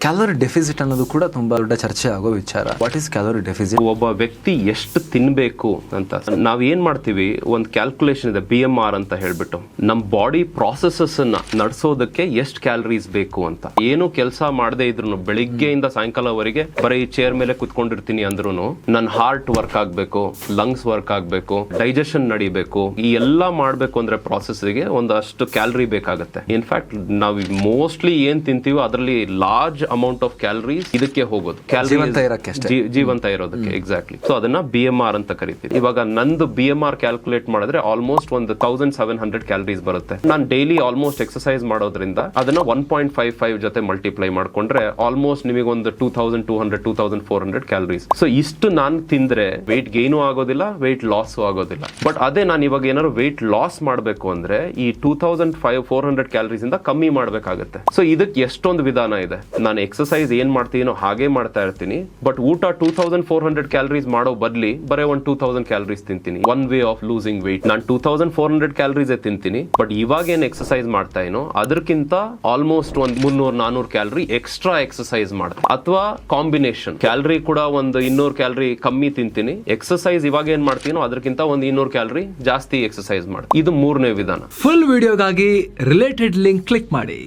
Calorie deficit ಅನ್ನೋದು ಕೂಡ ತುಂಬಾ ದೊಡ್ಡ ಚರ್ಚೆ ಆಗೋ ವಿಚಾರ. What is calorie deficit? ಒಬ್ಬ ವ್ಯಕ್ತಿ ಎಷ್ಟು ತಿನ್ಬೇಕು ಅಂತ ನಾವ್ ಏನ್ ಮಾಡ್ತೀವಿ, ಒಂದು ಕ್ಯಾಲ್ಕುಲೇಷನ್ ಇದೆ, BMR ಅಂತ ಹೇಳ್ಬಿಟ್ಟು ನಮ್ ಬಾಡಿ ಪ್ರಾಸೆಸಸ್ ಅನ್ನ ನಡೆಸೋದಕ್ಕೆ ಎಷ್ಟು ಕ್ಯಾಲರೀಸ್ ಬೇಕು ಅಂತ. ಏನು ಕೆಲಸ ಮಾಡದೇ ಇದ್ರು ಬೆಳಿಗ್ಗೆಯಿಂದ ಸಾಯಂಕಾಲವರೆಗೆ ಬರೀ ಚೇರ್ ಮೇಲೆ ಕುತ್ಕೊಂಡಿರ್ತೀನಿ ಅಂದ್ರೂ ನನ್ನ ಹಾರ್ಟ್ ವರ್ಕ್ ಆಗ್ಬೇಕು, ಲಂಗ್ಸ್ ವರ್ಕ್ ಆಗ್ಬೇಕು, ಡೈಜೆಷನ್ ನಡಿಬೇಕು, ಈ ಎಲ್ಲಾ ಮಾಡ್ಬೇಕು ಅಂದ್ರೆ ಪ್ರಾಸೆಸ್ಗೆ ಒಂದಷ್ಟು ಕ್ಯಾಲರಿ ಬೇಕಾಗುತ್ತೆ. ಇನ್ಫ್ಯಾಕ್ಟ್ ನಾವು ಮೋಸ್ಟ್ಲಿ ಏನ್ ತಿಂತೀವೋ ಅದರಲ್ಲಿ ಲಾರ್ಜ್ ಅಮೌಂಟ್ ಆಫ್ ಕ್ಯಾಲರೀಸ್ ಇದಕ್ಕೆ ಹೋಗೋದು, ಜೀವಂತ ಇರೋದಕ್ಕೆ. ಎಕ್ಸಾಕ್ಟ್ಲಿ. ಸೊ ಅದನ್ನ BMR ಅಂತ ಕರಿತೀವಿ. ಇವಾಗ ನಂದು BMR ಕ್ಯಾಲ್ಕುಲೇಟ್ ಮಾಡಿದ್ರೆ ಆಲ್ಮೋಸ್ಟ್ ಒಂದು 1700 ಕ್ಯಾಲರೀಸ್ ಬರುತ್ತೆ. ನಾನು ಡೈಲಿ ಆಲ್ಮೋಸ್ಟ್ ಎಕ್ಸರ್ಸೈಸ್ ಮಾಡೋದ್ರಿಂದ ಅದನ್ನ 1.55 ಜೊತೆ ಮಲ್ಟಿಪ್ಲೈ ಮಾಡ್ಕೊಂಡ್ರೆ ಆಲ್ಮೋಸ್ಟ್ ನಿಮಗೆ ಒಂದು 2200 2400 ಕ್ಯಾಲರೀಸ್. ಸೊ ಇಷ್ಟು ನಾನು ತಿಂದ್ರೆ ವೆಯ್ಟ್ ಗೇನು ಆಗೋದಿಲ್ಲ, ವೆಯ್ಟ್ ಲಾಸ್ ಆಗೋದಿಲ್ಲ. ಬಟ್ ಅದೇ ನಾನು ಇವಾಗ ಏನಾದ್ರು ವೆಯ್ಟ್ ಲಾಸ್ ಮಾಡಬೇಕು ಅಂದ್ರೆ ಈ 2400 ಕ್ಯಾಲರೀಸ್ ಇಂದ ಕಮ್ಮಿ ಮಾಡ್ಬೇಕಾಗತ್ತೆ. ಸೊ ಇದಕ್ಕೆ ಎಷ್ಟೊಂದು ವಿಧಾನ ಇದೆ. ನಾನು ಎಕ್ಸರ್ಸೈಸ್ ಏನ್ ಮಾಡ್ತೀನೋ ಹಾಗೆ ಮಾಡ್ತಾ ಇರ್ತೀನಿ, ಬಟ್ ಊಟ 2400 ಕ್ಯಾಲರೀಸ್ ಮಾಡೋ ಬದ್ಲಿ ಬರೀ ಒಂದು 2000 ಕ್ಯಾಲರೀಸ್ ತಿಂತೀನಿ. One way of losing weight. ನಾನು 2400 ಕ್ಯಾಲರೀಸ್ ತಿಂತೀನಿ, ಬಟ್ ಇವಾಗ ಏನ್ ಎಕ್ಸರ್ಸೈಸ್ ಮಾಡ್ತಾ ಏನೋ ಅದಕ್ಕಿಂತ ಆಲ್ಮೋಸ್ಟ್ ಒಂದು 300-400 ಕ್ಯಾಲರಿ ಎಕ್ಸ್ಟ್ರಾ ಎಕ್ಸರ್ಸೈಸ್ ಮಾಡ್ತೀನಿ. ಅಥವಾ ಕಾಂಬಿನೇಷನ್ ಕ್ಯಾಲರಿ ಕೂಡ ಒಂದು 200 ಕ್ಯಾಲರಿ ಕಮ್ಮಿ ತಿಂತೀನಿ, ಎಕ್ಸರ್ಸೈಸ್ ಇವಾಗ ಏನ್ ಮಾಡ್ತೀನೋ ಅದಕ್ಕಿಂತ ಒಂದು 200 ಕ್ಯಾಲರಿ ಜಾಸ್ತಿ ಎಕ್ಸರ್ಸೈಸ್ ಮಾಡ್ತೀನಿ. ಇದು ಮೂರನೇ ವಿಧಾನ. ಫುಲ್ ವಿಡಿಯೋಗಾಗಿ ರಿಲೇಟೆಡ್ ಲಿಂಕ್ ಕ್ಲಿಕ್ ಮಾಡಿ.